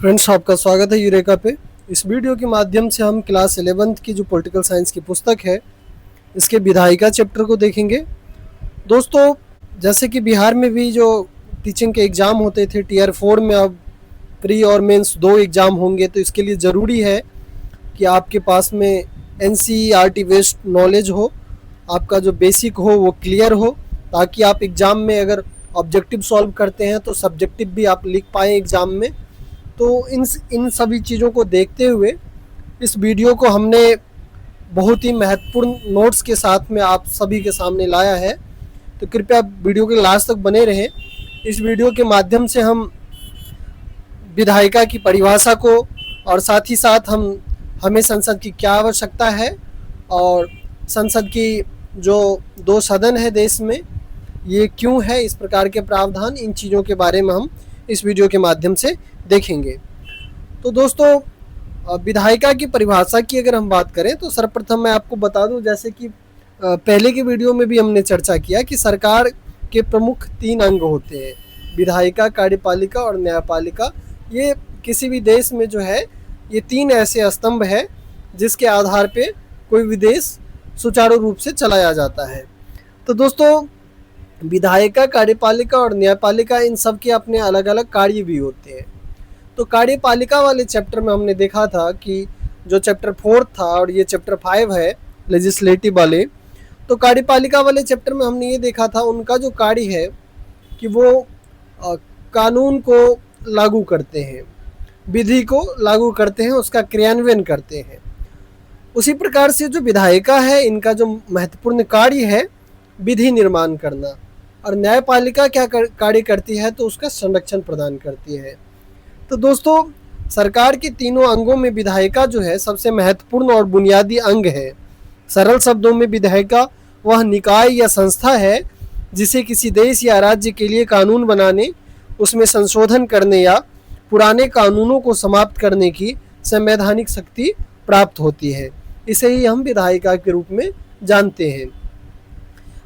Friends, आपका स्वागत है यूरेका पे। इस वीडियो के माध्यम से हम क्लास 11th की जो पॉलिटिकल साइंस की पुस्तक है इसके विधायिका चैप्टर को देखेंगे। दोस्तों, जैसे कि बिहार में भी जो टीचिंग के एग्ज़ाम होते थे टीयर 4 में, अब प्री और मेंस 2 एग्ज़ाम होंगे, तो इसके लिए ज़रूरी है कि आपके पास में NCERT बेस्ड नॉलेज हो, आपका जो बेसिक हो वो क्लियर हो, ताकि आप एग्ज़ाम में अगर ऑब्जेक्टिव सॉल्व करते हैं तो सब्जेक्टिव भी आप लिख पाएँ एग्ज़ाम में। तो इन सभी चीज़ों को देखते हुए इस वीडियो को हमने बहुत ही महत्वपूर्ण नोट्स के साथ में आप सभी के सामने लाया है, तो कृपया वीडियो के लास्ट तक बने रहें। इस वीडियो के माध्यम से हम विधायिका की परिभाषा को और साथ ही साथ हमें संसद की क्या आवश्यकता है और संसद की जो 2 सदन है देश में, ये क्यों है इस प्रकार के प्रावधान, इन चीज़ों के बारे में हम इस वीडियो के माध्यम से देखेंगे। तो दोस्तों, विधायिका की परिभाषा की अगर हम बात करें तो सर्वप्रथम मैं आपको बता दूं, जैसे कि पहले के वीडियो में भी हमने चर्चा किया कि सरकार के प्रमुख 3 अंग होते हैं, विधायिका, कार्यपालिका और न्यायपालिका। ये किसी भी देश में जो है ये 3 ऐसे स्तंभ है जिसके आधार पे कोई भी देश सुचारू रूप से चलाया जाता है। तो दोस्तों, विधायिका, कार्यपालिका और न्यायपालिका, इन सब के अपने अलग अलग कार्य भी होते हैं। तो कार्यपालिका वाले चैप्टर में हमने देखा था कि जो चैप्टर 4 था और ये चैप्टर 5 है लेजिस्लेटिव वाले, तो कार्यपालिका वाले चैप्टर में हमने ये देखा था उनका जो कार्य है कि वो कानून को लागू करते हैं, विधि को लागू करते हैं, उसका क्रियान्वयन करते हैं। उसी प्रकार से जो विधायिका है, इनका जो महत्वपूर्ण कार्य है विधि निर्माण करना, और न्यायपालिका क्या कार्य करती है तो उसका संरक्षण प्रदान करती है। तो दोस्तों, सरकार के तीनों अंगों में विधायिका जो है सबसे महत्वपूर्ण और बुनियादी अंग है। सरल शब्दों में विधायिका वह निकाय या संस्था है जिसे किसी देश या राज्य के लिए कानून बनाने, उसमें संशोधन करने या पुराने कानूनों को समाप्त करने की संवैधानिक शक्ति प्राप्त होती है। इसे ही हम विधायिका के रूप में जानते हैं।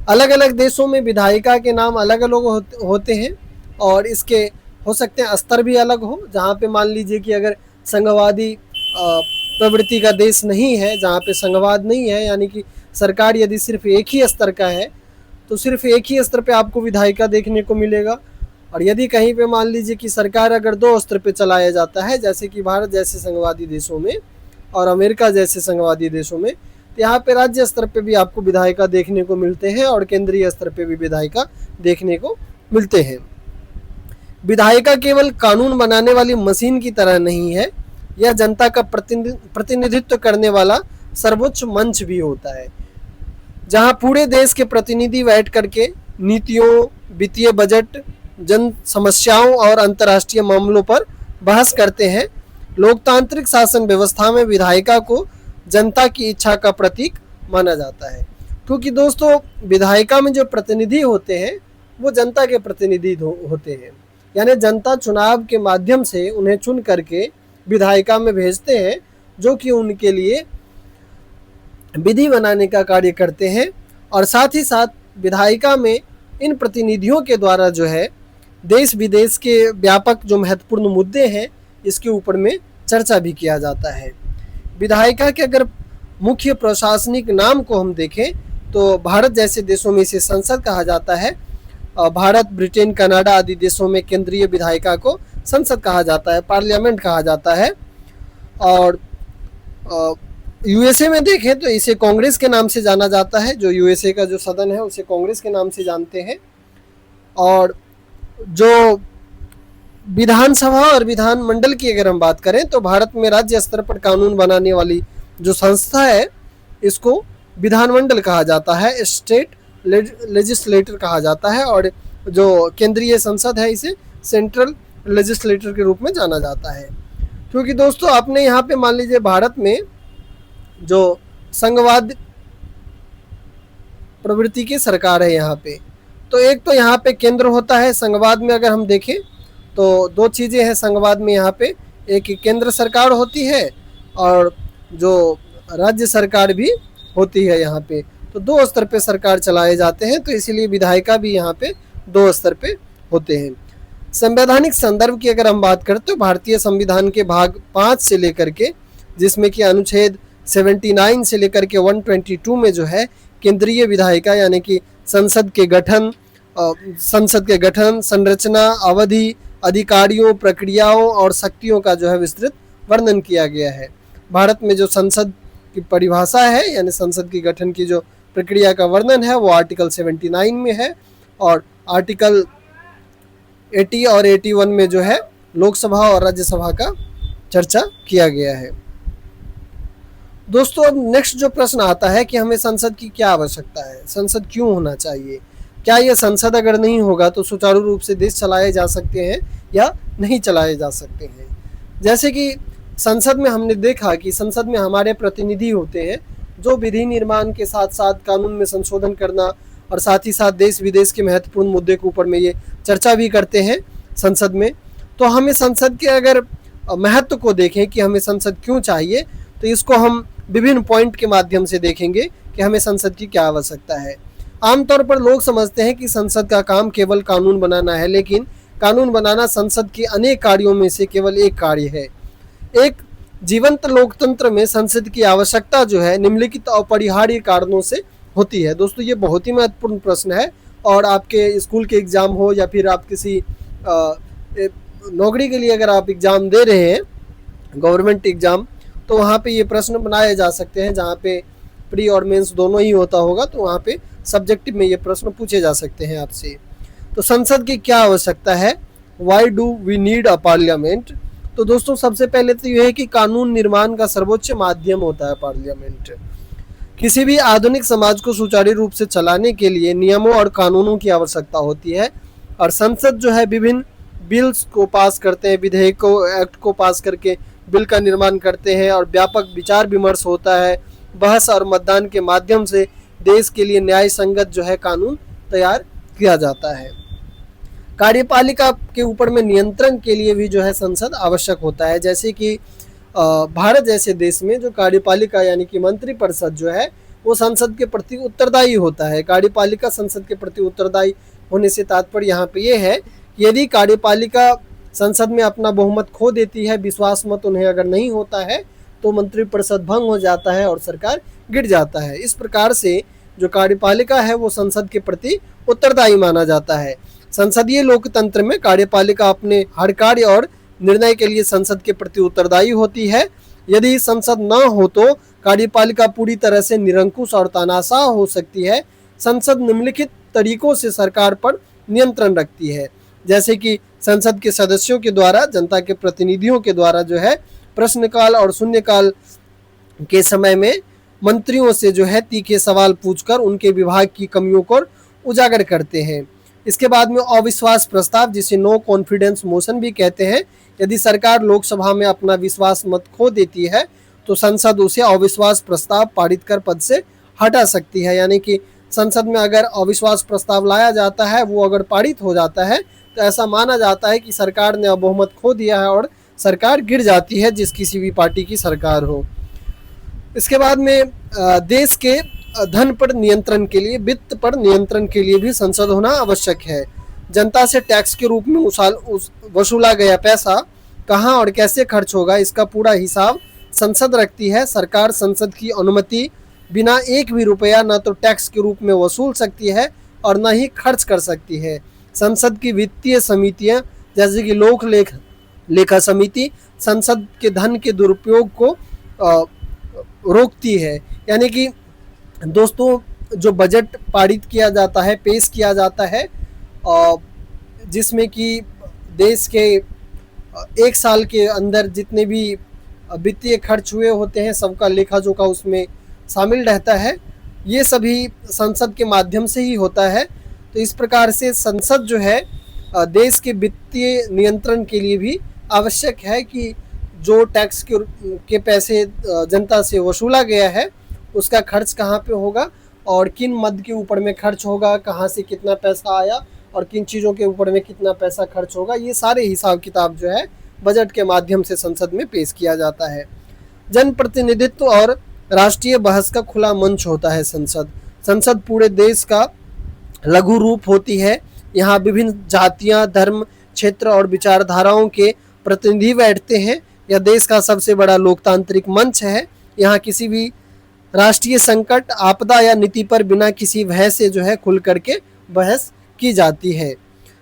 अलग अलग देशों में विधायिका के नाम अलग अलग होते हैं और इसके हो सकते हैं स्तर भी अलग हो। जहाँ पे मान लीजिए कि अगर संघवादी प्रवृत्ति का देश नहीं है, जहाँ पे संघवाद नहीं है, यानी कि सरकार यदि सिर्फ एक ही स्तर का है तो सिर्फ एक ही स्तर पे आपको विधायिका देखने को मिलेगा। और यदि कहीं पे मान लीजिए कि सरकार अगर 2 स्तर पे चलाया जाता है, जैसे कि भारत जैसे संघवादी देशों में और अमेरिका जैसे संघवादी देशों में, तो यहाँ पे राज्य स्तर पे भी आपको विधायिका देखने को मिलते हैं और केंद्रीय स्तर पे भी विधायिका देखने को मिलते हैं। विधायिका केवल कानून बनाने वाली मशीन की तरह नहीं है, यह जनता का प्रतिनिधित्व करने वाला सर्वोच्च मंच भी होता है, जहां पूरे देश के प्रतिनिधि बैठ करके नीतियों, वित्तीय बजट, जन समस्याओं और अंतर्राष्ट्रीय मामलों पर बहस करते हैं। लोकतांत्रिक शासन व्यवस्था में विधायिका को जनता की इच्छा का प्रतीक माना जाता है, क्योंकि दोस्तों विधायिका में जो प्रतिनिधि होते हैं वो जनता के प्रतिनिधि होते हैं, यानी जनता चुनाव के माध्यम से उन्हें चुन करके विधायिका में भेजते हैं, जो कि उनके लिए विधि बनाने का कार्य करते हैं। और साथ ही साथ विधायिका में इन प्रतिनिधियों के द्वारा जो है देश विदेश के व्यापक जो महत्वपूर्ण मुद्दे हैं इसके ऊपर में चर्चा भी किया जाता है। विधायिका के अगर मुख्य प्रशासनिक नाम को हम देखें तो भारत जैसे देशों में इसे संसद कहा जाता है। भारत, ब्रिटेन, कनाडा आदि देशों में केंद्रीय विधायिका को संसद कहा जाता है, पार्लियामेंट कहा जाता है। और USA में देखें तो इसे कांग्रेस के नाम से जाना जाता है, जो USA का जो सदन है उसे कांग्रेस के नाम से जानते हैं। और जो विधानसभा और विधानमंडल की अगर हम बात करें तो भारत में राज्य स्तर पर कानून बनाने वाली जो संस्था है इसको विधानमंडल कहा जाता है, स्टेट लेजिस्लेटर कहा जाता है। और जो केंद्रीय संसद है इसे सेंट्रल लेजिस्लेटर के रूप में जाना जाता है। क्योंकि दोस्तों आपने यहाँ पे मान लीजिए भारत में जो संघवाद प्रवृत्ति की सरकार है यहाँ पे, तो एक तो यहाँ पे केंद्र होता है। संघवाद में अगर हम देखें तो 2 चीज़ें हैं संघवाद में यहाँ पे, एक केंद्र सरकार होती है और जो राज्य सरकार भी होती है यहाँ पे। तो 2 स्तर पे सरकार चलाए जाते हैं, तो इसीलिए विधायिका भी यहाँ पे 2 स्तर पे होते हैं। संवैधानिक संदर्भ की अगर हम बात करें तो भारतीय संविधान के भाग 5 से लेकर के, जिसमें कि अनुच्छेद 79 से लेकर के 122 में जो है केंद्रीय विधायिका यानी कि संसद के गठन, संरचना, अवधि, अधिकारियों, प्रक्रियाओं और शक्तियों का जो है विस्तृत वर्णन किया गया है। भारत में जो संसद की परिभाषा है यानी संसद के गठन की जो प्रक्रिया का वर्णन है वो आर्टिकल 79 में है, और आर्टिकल 80 और 81 में जो है लोकसभा और राज्यसभा का चर्चा किया गया है। दोस्तों, अब नेक्स्ट जो प्रश्न आता है कि हमें संसद की क्या आवश्यकता है, संसद क्यों होना चाहिए, क्या यह संसद अगर नहीं होगा तो सुचारू रूप से देश चलाए जा सकते हैं या नहीं चलाए जा सकते हैं। जैसे कि संसद में हमने देखा कि संसद में हमारे प्रतिनिधि होते हैं जो विधि निर्माण के साथ साथ कानून में संशोधन करना और साथ ही साथ देश विदेश के महत्वपूर्ण मुद्दे के ऊपर में ये चर्चा भी करते हैं संसद में। तो हमें संसद के अगर महत्व को देखें कि हमें संसद क्यों चाहिए, तो इसको हम विभिन्न पॉइंट के माध्यम से देखेंगे कि हमें संसद की क्या आवश्यकता है। आमतौर पर लोग समझते हैं कि संसद का काम केवल कानून बनाना है, लेकिन कानून बनाना संसद के अनेक कार्यों में से केवल एक कार्य है। एक जीवंत लोकतंत्र में संसद की आवश्यकता जो है निम्नलिखित अपरिहार्य कारणों से होती है। दोस्तों, ये बहुत ही महत्वपूर्ण प्रश्न है, और आपके स्कूल के एग्जाम हो या फिर आप किसी नौकरी के लिए अगर आप एग्जाम दे रहे हैं, गवर्नमेंट एग्जाम, तो वहाँ पे ये प्रश्न बनाए जा सकते हैं। जहाँ पे प्री और मेंस दोनों ही होता होगा तो वहाँ पे सब्जेक्टिव में ये प्रश्न पूछे जा सकते हैं आपसे। तो संसद की क्या आवश्यकता है, why do we need a parliament. तो दोस्तों, सबसे पहले तो यह है कि कानून निर्माण का सर्वोच्च माध्यम होता है पार्लियामेंट। किसी भी आधुनिक समाज को सुचारू रूप से चलाने के लिए नियमों और कानूनों की आवश्यकता होती है, और संसद जो है विभिन्न बिल्स को पास करते हैं, विधेयकों, एक्ट को पास करके बिल का निर्माण करते हैं, और व्यापक विचार विमर्श होता है। बहस और मतदान के माध्यम से देश के लिए न्याय संगत जो है कानून तैयार किया जाता है। कार्यपालिका के ऊपर में नियंत्रण के लिए भी जो है संसद आवश्यक होता है। जैसे कि भारत जैसे देश में जो कार्यपालिका यानी कि मंत्रिपरिषद जो है वो संसद के प्रति उत्तरदायी होता है। कार्यपालिका संसद के प्रति उत्तरदायी होने से तात्पर्य यहाँ पे ये है कि यदि कार्यपालिका संसद में अपना बहुमत खो देती है, विश्वास मत उन्हें अगर नहीं होता है, तो मंत्रिपरिषद भंग हो जाता है और सरकार गिर जाता है। इस प्रकार से जो कार्यपालिका है वो संसद के प्रति उत्तरदायी माना जाता है। संसदीय लोकतंत्र में कार्यपालिका अपने हर कार्य और निर्णय के लिए संसद के प्रति उत्तरदायी होती है। यदि संसद न हो तो कार्यपालिका पूरी तरह से निरंकुश और तानाशाह हो सकती है। संसद निम्नलिखित तरीकों से सरकार पर नियंत्रण रखती है, जैसे कि संसद के सदस्यों के द्वारा, जनता के प्रतिनिधियों के द्वारा जो है प्रश्नकाल और शून्यकाल के समय में मंत्रियों से जो है तीखे सवाल पूछकर उनके विभाग की कमियों को उजागर करते हैं। इसके बाद में अविश्वास प्रस्ताव, जिसे नो कॉन्फिडेंस मोशन भी कहते हैं, यदि सरकार लोकसभा में अपना विश्वास मत खो देती है तो संसद उसे अविश्वास प्रस्ताव पारित कर पद से हटा सकती है। यानी कि संसद में अगर अविश्वास प्रस्ताव लाया जाता है, वो अगर पारित हो जाता है तो ऐसा माना जाता है कि सरकार ने बहुमत खो दिया है और सरकार गिर जाती है, जिस किसी भी पार्टी की सरकार हो। इसके बाद में देश के धन पर नियंत्रण के लिए, वित्त पर नियंत्रण के लिए भी संसद होना आवश्यक है। जनता से टैक्स के रूप में वसूला गया पैसा कहाँ और कैसे खर्च होगा, इसका पूरा हिसाब संसद रखती है। सरकार संसद की अनुमति बिना एक भी रुपया न तो टैक्स के रूप में वसूल सकती है और न ही खर्च कर सकती है। संसद की वित्तीय समितियां जैसे कि लोक लेखा समिति संसद के धन के दुरुपयोग को रोकती है। यानी कि दोस्तों, जो बजट पारित किया जाता है, पेश किया जाता है, जिसमें कि देश के एक साल के अंदर जितने भी वित्तीय खर्च हुए होते हैं सबका लेखा जोखा उसमें शामिल रहता है, ये सभी संसद के माध्यम से ही होता है। तो इस प्रकार से संसद जो है देश के वित्तीय नियंत्रण के लिए भी आवश्यक है कि जो टैक्स के पैसे जनता से वसूला गया है उसका खर्च कहाँ पे होगा और किन मद के ऊपर में खर्च होगा, कहाँ से कितना पैसा आया और किन चीज़ों के ऊपर में कितना पैसा खर्च होगा, ये सारे हिसाब किताब जो है बजट के माध्यम से संसद में पेश किया जाता है। जनप्रतिनिधित्व और राष्ट्रीय बहस का खुला मंच होता है संसद। संसद पूरे देश का लघु रूप होती है। यहाँ विभिन्न जातियाँ, धर्म, क्षेत्र और विचारधाराओं के प्रतिनिधि बैठते हैं। यह देश का सबसे बड़ा लोकतांत्रिक मंच है। यहाँ किसी भी राष्ट्रीय संकट, आपदा या नीति पर बिना किसी भय से जो है खुल करके बहस की जाती है,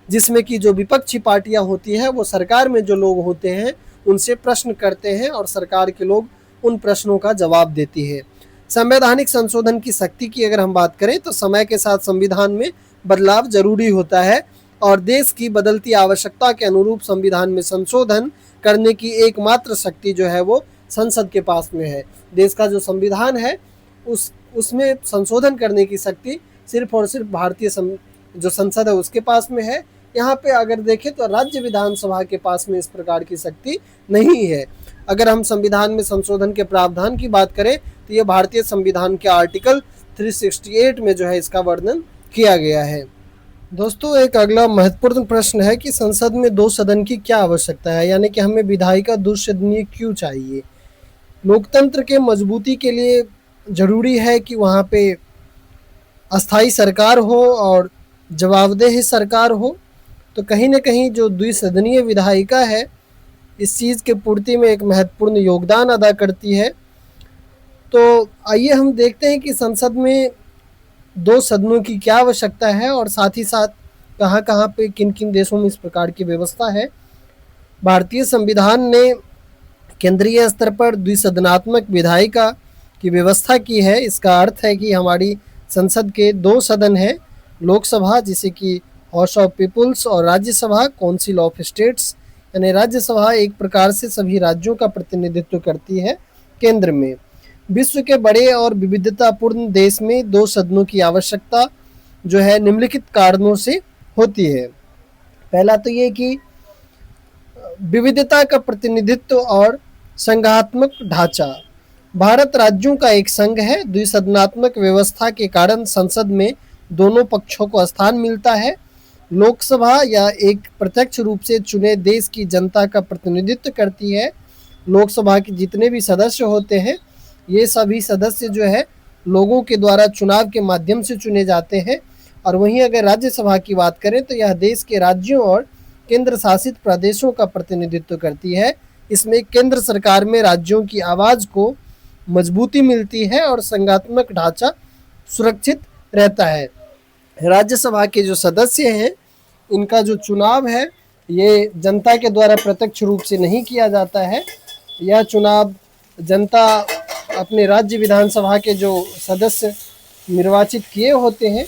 जिसमें कि जो विपक्षी पार्टियां होती है वो सरकार में जो लोग होते हैं उनसे प्रश्न करते हैं और सरकार के लोग उन प्रश्नों का जवाब देती है। संवैधानिक संशोधन की शक्ति की अगर हम बात करें तो समय के साथ संविधान में बदलाव जरूरी होता है और देश की बदलती आवश्यकता के अनुरूप संविधान में संशोधन करने की एकमात्र शक्ति जो है वो संसद के पास में है। देश का जो संविधान है उसमें संशोधन करने की शक्ति सिर्फ और सिर्फ भारतीय जो संसद है उसके पास में है। यहाँ पे अगर देखें तो राज्य विधानसभा के पास में इस प्रकार की शक्ति नहीं है। अगर हम संविधान में संशोधन के प्रावधान की बात करें तो ये भारतीय संविधान के आर्टिकल 368 में जो है इसका वर्णन किया गया है। दोस्तों, एक अगला महत्वपूर्ण प्रश्न है कि संसद में 2 सदन की क्या आवश्यकता है, यानी कि हमें विधायिका 2 सदनीय क्यों चाहिए। लोकतंत्र के मजबूती के लिए जरूरी है कि वहाँ पे अस्थाई सरकार हो और जवाबदेह सरकार हो। तो कहीं ना कहीं जो द्विसदनीय विधायिका है इस चीज़ के पूर्ति में एक महत्वपूर्ण योगदान अदा करती है। तो आइए हम देखते हैं कि संसद में 2 सदनों की क्या आवश्यकता है और साथ ही साथ कहाँ कहाँ पे किन किन देशों में इस प्रकार की व्यवस्था है। भारतीय संविधान ने केंद्रीय स्तर पर द्विसदनात्मक विधायिका की व्यवस्था की है। इसका अर्थ है कि हमारी संसद के 2 सदन हैं, लोकसभा जिसे कि हाउस ऑफ पीपुल्स और राज्यसभा काउंसिल ऑफ स्टेट्स, यानी राज्यसभा एक प्रकार से सभी राज्यों का प्रतिनिधित्व करती है केंद्र में। विश्व के बड़े और विविधतापूर्ण देश में 2 सदनों की आवश्यकता जो है निम्नलिखित कारणों से होती है। पहला तो ये कि विविधता का प्रतिनिधित्व और संघात्मक ढांचा। भारत राज्यों का एक संघ है। द्विसदनात्मक व्यवस्था के कारण संसद में दोनों पक्षों को स्थान मिलता है। लोकसभा या एक प्रत्यक्ष रूप से चुने देश की जनता का प्रतिनिधित्व करती है। लोकसभा के जितने भी सदस्य होते हैं ये सभी सदस्य जो है लोगों के द्वारा चुनाव के माध्यम से चुने जाते हैं। और वहीं अगर राज्यसभा की बात करें तो यह देश के राज्यों और केंद्र शासित प्रदेशों का प्रतिनिधित्व करती है। इसमें केंद्र सरकार में राज्यों की आवाज़ को मजबूती मिलती है और संघात्मक ढांचा सुरक्षित रहता है। राज्यसभा के जो सदस्य हैं इनका जो चुनाव है ये जनता के द्वारा प्रत्यक्ष रूप से नहीं किया जाता है। यह चुनाव जनता अपने राज्य विधानसभा के जो सदस्य निर्वाचित किए होते हैं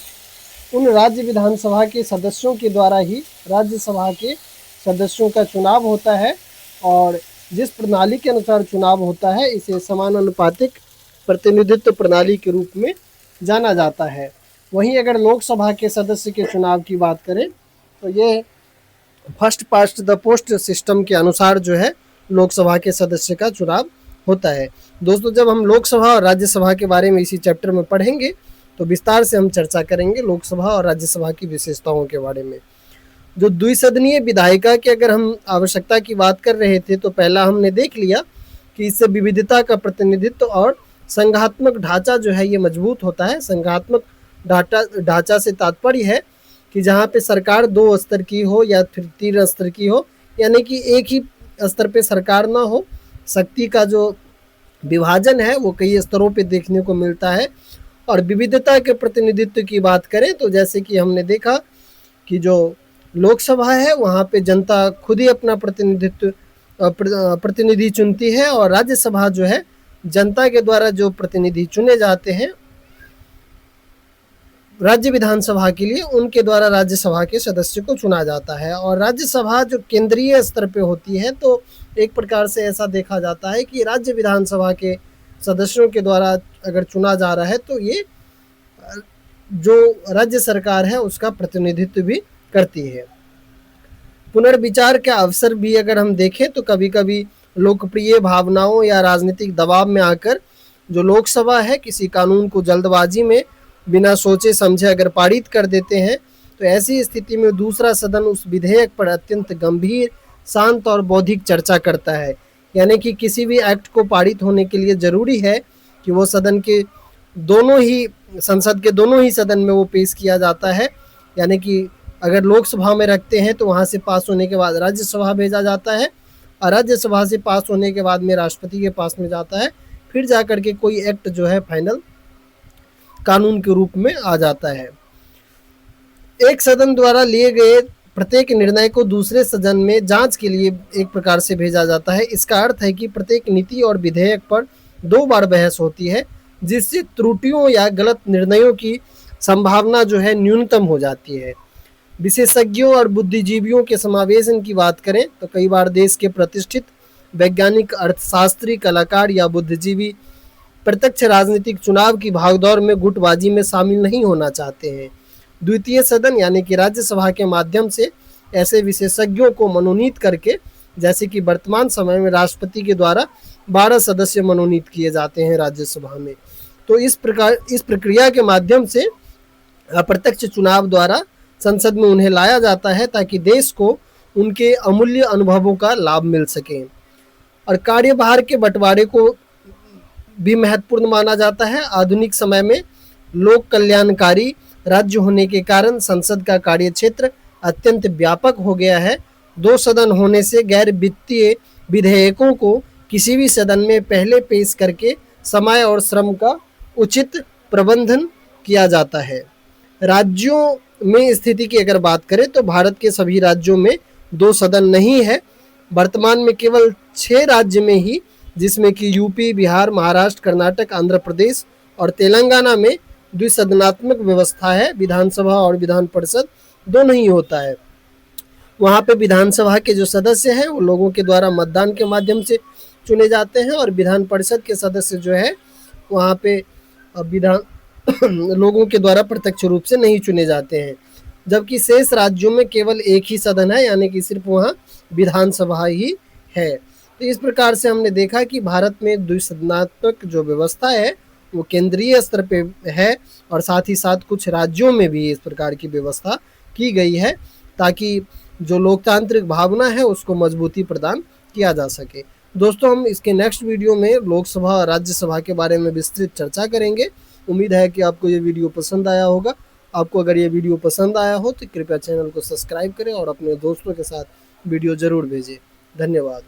उन राज्य विधानसभा के सदस्यों के द्वारा ही राज्यसभा के सदस्यों का चुनाव होता है। और जिस प्रणाली के अनुसार चुनाव होता है इसे समानुपातिक प्रतिनिधित्व प्रणाली के रूप में जाना जाता है। वहीं अगर लोकसभा के सदस्य के चुनाव की बात करें तो ये first past the post system के अनुसार जो है लोकसभा के सदस्य का चुनाव होता है। दोस्तों, जब हम लोकसभा और राज्यसभा के बारे में इसी चैप्टर में पढ़ेंगे तो विस्तार से हम चर्चा करेंगे लोकसभा और राज्यसभा की विशेषताओं के बारे में। जो द्विसदनीय विधायिका की अगर हम आवश्यकता की बात कर रहे थे तो पहला हमने देख लिया कि इससे विविधता का प्रतिनिधित्व और संघात्मक ढांचा जो है ये मजबूत होता है। संघात्मक ढांचा से तात्पर्य है कि जहाँ पे सरकार 2 स्तर की हो या फिर 3 स्तर की हो, यानी कि एक ही स्तर पे सरकार ना हो। शक्ति का जो विभाजन है वो कई स्तरों पे देखने को मिलता है। और विविधता के प्रतिनिधित्व की बात करें तो जैसे कि हमने देखा कि जो लोकसभा है वहाँ पे जनता खुद ही अपना प्रतिनिधि चुनती है और राज्यसभा जो है जनता के द्वारा जो प्रतिनिधि चुने जाते हैं राज्य विधानसभा के लिए उनके द्वारा राज्यसभा के सदस्य को चुना जाता है। और राज्यसभा जो केंद्रीय स्तर पे होती है तो एक प्रकार से ऐसा देखा जाता है कि राज्य विधानसभा के सदस्यों के द्वारा अगर चुना जा रहा है तो ये जो राज्य सरकार है उसका प्रतिनिधित्व भी करती है। पुनर्विचार का अवसर भी अगर हम देखें तो कभी कभी लोकप्रिय भावनाओं या राजनीतिक दबाव में आकर जो लोकसभा है किसी कानून को जल्दबाजी में बिना सोचे समझे अगर पारित कर देते हैं तो ऐसी स्थिति में दूसरा सदन उस विधेयक पर अत्यंत गंभीर, शांत और बौद्धिक चर्चा करता है। यानी कि किसी भी एक्ट को पारित होने के लिए ज़रूरी है कि वो संसद के दोनों ही सदन में वो पेश किया जाता है। यानी कि अगर लोकसभा में रखते हैं तो वहाँ से पास होने के बाद राज्यसभा भेजा जाता है और राज्यसभा से पास होने के बाद में राष्ट्रपति के पास में जाता है, फिर जा कर के कोई एक्ट जो है फाइनल कानून के रूप में आ जाता है। एक सदन द्वारा लिए गए प्रत्येक निर्णय को दूसरे सदन में जांच के लिए एक प्रकार से भेजा जाता है। इसका अर्थ है कि प्रत्येक नीति और विधेयक पर 2 बार बहस होती है, जिससे त्रुटियों या गलत निर्णयों की संभावना जो है न्यूनतम हो जाती है। विशेषज्ञों और बुद्धिजीवियों के समावेशन की बात करें तो कई बार देश के प्रतिष्ठित वैज्ञानिक, अर्थशास्त्री, कलाकार या बुद्धिजीवी प्रत्यक्ष राजनीतिक चुनाव की भागदौड़ में गुटबाजी में शामिल नहीं होना चाहते हैं। द्वितीय सदन यानी कि राज्यसभा के माध्यम से ऐसे विशेषज्ञों को मनोनीत करके, जैसे कि वर्तमान समय में राष्ट्रपति के द्वारा 12 सदस्य मनोनीत किए जाते हैं राज्यसभा में। तो इस प्रक्रिया के माध्यम से अप्रत्यक्ष चुनाव द्वारा संसद में उन्हें लाया जाता है ताकि देश को उनके अमूल्य अनुभवों का लाभ मिल सके। और कार्यभार के बंटवारे को भी महत्वपूर्ण माना जाता है। आधुनिक समय में लोक कल्याणकारी राज्य होने के कारण संसद का कार्य क्षेत्र अत्यंत व्यापक हो गया है। 2 सदन होने से गैर वित्तीय विधेयकों को किसी भी सदन में पहले पेश करके समय और श्रम का उचित प्रबंधन किया जाता है। राज्यों में स्थिति की अगर बात करें तो भारत के सभी राज्यों में 2 सदन नहीं है। वर्तमान में केवल 6 राज्य में ही, जिसमें कि यूपी, बिहार, महाराष्ट्र, कर्नाटक, आंध्र प्रदेश और तेलंगाना में द्विसदनात्मक व्यवस्था है। विधानसभा और विधान परिषद दोनों ही होता है। वहाँ पे विधानसभा के जो सदस्य हैं वो लोगों के द्वारा मतदान के माध्यम से चुने जाते हैं और विधान परिषद के सदस्य जो है वहाँ पे विधान लोगों के द्वारा प्रत्यक्ष रूप से नहीं चुने जाते हैं। जबकि शेष राज्यों में केवल एक ही सदन है, यानी कि सिर्फ वहाँ विधानसभा ही है। तो इस प्रकार से हमने देखा कि भारत में द्विसदनात्मक जो व्यवस्था है वो केंद्रीय स्तर पे है और साथ ही साथ कुछ राज्यों में भी इस प्रकार की व्यवस्था की गई है ताकि जो लोकतांत्रिक भावना है उसको मजबूती प्रदान किया जा सके। दोस्तों, हम इसके नेक्स्ट वीडियो में लोकसभा और राज्यसभा के बारे में विस्तृत चर्चा करेंगे। उम्मीद है कि आपको ये वीडियो पसंद आया होगा। आपको अगर ये वीडियो पसंद आया हो तो कृपया चैनल को सब्सक्राइब करें और अपने दोस्तों के साथ वीडियो ज़रूर भेजें। धन्यवाद।